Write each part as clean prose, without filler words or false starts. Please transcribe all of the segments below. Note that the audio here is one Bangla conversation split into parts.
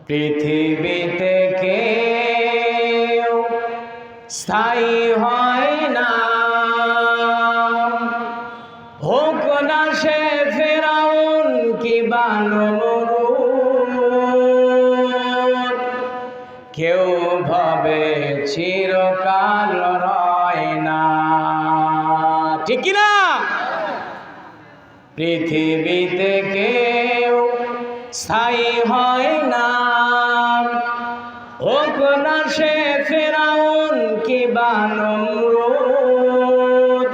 পৃথিবীতে কেউ স্থায়ী হয় না, হোক না সে ফেরাউন কিংবা নমরুদ। কেউ ভাবে চিরকাল রয় না, ঠিক কি না? পৃথিবীতে কেউ স্থায়ী হয় না, হোক না সে ফেরাউন কিংবা নমরুদ।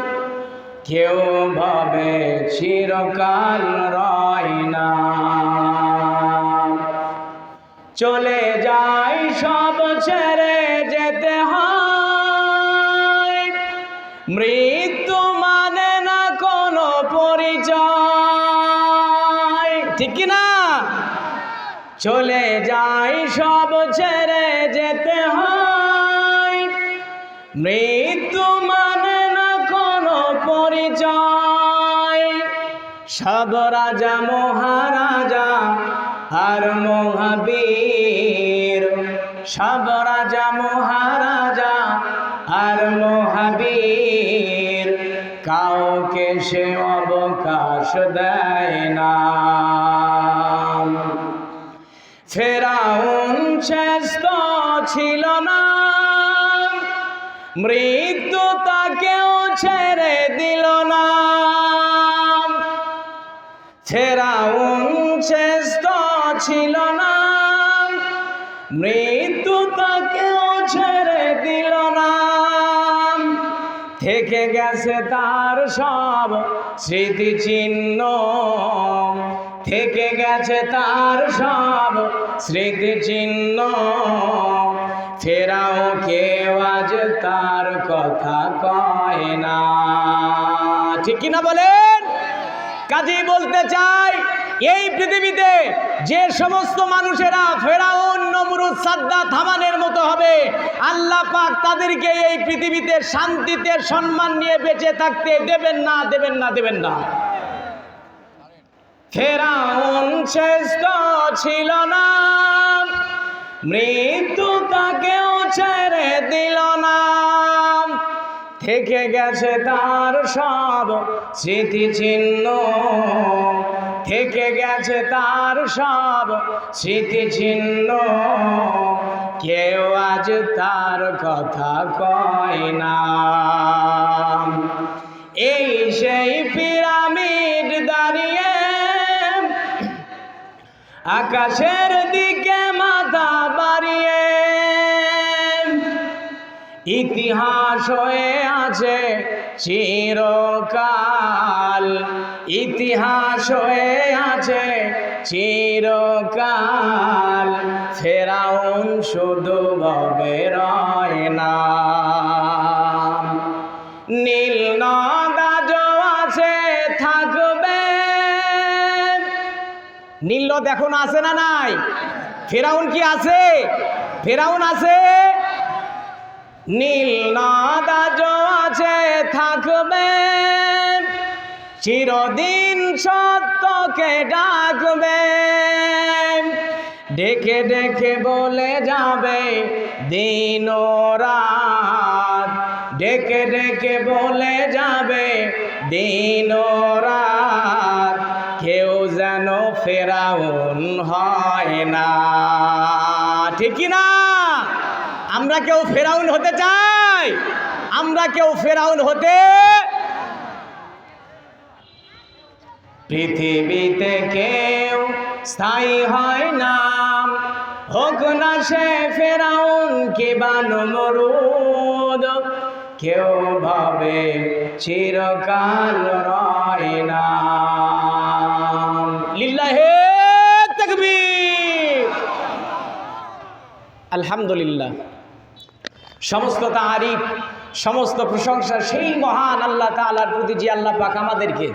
কেউ ভাবে চিরকাল রয় না, চলে যায় সব ছেড়ে যেতে হয়। মৃত্যু মানে না কোনো পরিচয়, ঠিক কি না? চলে যায় সব ছেড়ে যেতে হয়। মৃত্যু মানে না কোনো পরিচয়। সব রাজা মহারাজা আর মহাবীর, সব রাজা মহারাজা আর মহাবীর, কাউকে সে অবকাশ দেয় না। ফেরাউন শেষ তো ছিল না, মৃত্যু তাকেও ছেড়ে দিল না। ফেরাউন শেষ তো ছিল না, মৃত্যু তাকেও ছেড়ে দিল না। থেকে গেছে তার সব স্মৃতিচিহ্ন, থেকে গেছে তার সব স্মৃতিচিহ্ন। ফেরাও কেউ আজ তার কথা কয় না, ঠিক কিনা বলেন? কাজেই বলতে চাই, এই পৃথিবীতে যে সমস্ত মানুষেরা ফেরাউন নমরুদ সাদ্দাত হামানের মতো হবে, আল্লাহ পাক তাদেরকে এই পৃথিবীতে শান্তিতে সম্মান নিয়ে বেঁচে থাকতে দেবেন না, দেবেন না, দেবেন না। ফেরাউন শেষ তো ছিল না, মৃত্যু তাকেও ছেড়ে দিল না। থেকে গেছে তার সব স্মৃতিচিহ্ন, থেকে গেছে তার সব স্মৃতিচিহ্ন। কেউ আজ তার কথা কয় না। এই সেই পিরামিড দাঁড়িয়ে আকাশের দিকে মাথা বাড়িয়ে, ইতিহাস হয়ে আছে চিরকাল, ইতিহাস হয়ে আছে চিরকাল। ফেরাউন শুধু ভবে রয় না, নীল নদ আজও আছে থাকবে। নীল নদ এখন আছে না নাই? ফেরাউন কি আছে? ফেরাউন আছে। নীল নদ আজও আছে থাকবে, চিরদিন সত্যকে ডাকবে। ডেকে ডেকে বলে যাবে দিন ও রাত, ডেকে ডেকে বলে যাবে দিন ও রাত। কেউ যেন ফেরাউন হয় না, ঠিক না? আমরা কেউ ফেরাউন হতে চাই? আমরা কেউ ফেরাউন হতে? পৃথিবীতে কেউ স্থায়ী হয় না, হোক না সে ফেরাউন কিংবা নমরুদ। কেউ ভাবে চিরকাল রয় না। লিল্লাহে তাকবীর। আলহামদুলিল্লাহ। সমস্ত তারিফ, সমস্ত প্রশংসা সেই মহান আল্লাহ তাআলার প্রতি, যে আল্লাহ পাক আমাদেরকে